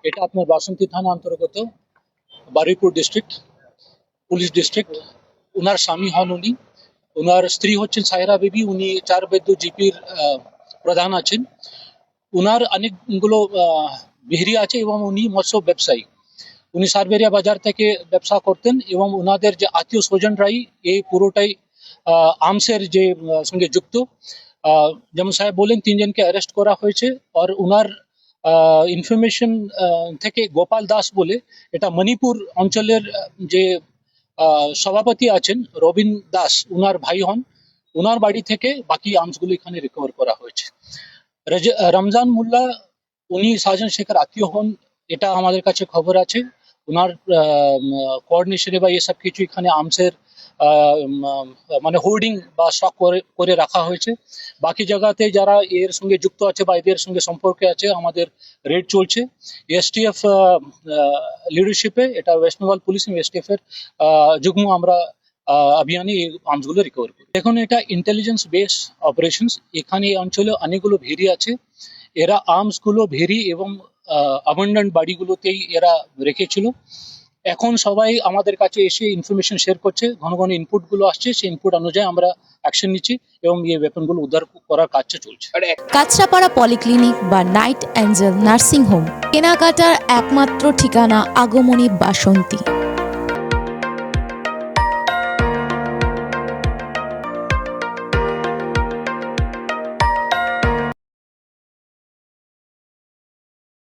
এটা আপনার বাসন্তী থানা অন্তর্গত বারুইপুর ডিস্ট্রিক্ট পুলিশ ডিস্ট্রিক্ট। উনার স্বামী হন উনি, উনার স্ত্রী হচ্ছেন সাহেরা বিবি, উনি চার বেদ্য জিপির প্রধান আছেন। উনার অনেকগুলো বিহরি আছে এবং উনি মৎস্য ব্যবসায়ী। উনি সারবেরিয়া বাজার থেকে ব্যবসা করতেন এবং উনাদের যে আত্মীয় স্বজনরাই এই পুরোটাই আর্মসের যে সঙ্গে যুক্ত। যেমন সাহেব বলেন 3 জনকে অ্যারেস্ট করা হয়েছে। আর উনার ইনফরমেশন থেকে গোপাল দাস বলে, এটা মণিপুর অঞ্চলের যে সভাপতি আছেন রবিন দাস, উনার ভাই হন। উনার বাড়ি থেকে বাকি আর্মসগুলো এখানে রিকভার করা হয়েছে। রমজান মোল্লা উনি শাহজাহান শেখের আত্মীয় হন, এটা আমাদের কাছে খবর আছে। উনার কোঅর্ডিনেশনে বা এসব কিছু এখানে আর্মসের মানে হোর্ডিং বা স্টক করে রাখা হয়েছে। বাকি জায়গাতে যারা এর সঙ্গে যুক্ত আছে বা এদের সঙ্গে সম্পর্কে আছে, আমাদের রেড চলছে। এসটিএফ লিডারশিপে, এটা ওয়েস্ট বেঙ্গল পুলিশ এবং এসটিএফ এর যুগ্ম আমরা অভিযানে এই আর্মসগুলো রিকভার করি। এখন এটা ইন্টেলিজেন্স বেস অপারেশনস। এখানে এই অঞ্চলে অনেকগুলো ভেরি আছে। এরা আর্মসগুলো ভেরি এবং অ্যাবান্ডন্ট বাড়িগুলোতেই এরা রেখেছিল। এখন সবাই আমাদের কাছে এসে ইনফরমেশন শেয়ার করছে, ঘন ঘন ইনপুট গুলো আসছে, সেই ইনপুট অনুযায়ী আমরা অ্যাকশন নিচ্ছি এবং এই ওয়েপনগুলো উদ্ধার করার কাজটা চলছে। কাঁচরাপাড়া পলিক্লিনিক বা নাইট অ্যাঞ্জেল নার্সিং হোম কেনাকাটার একমাত্র ঠিকানা আগমনী বাসন্তী।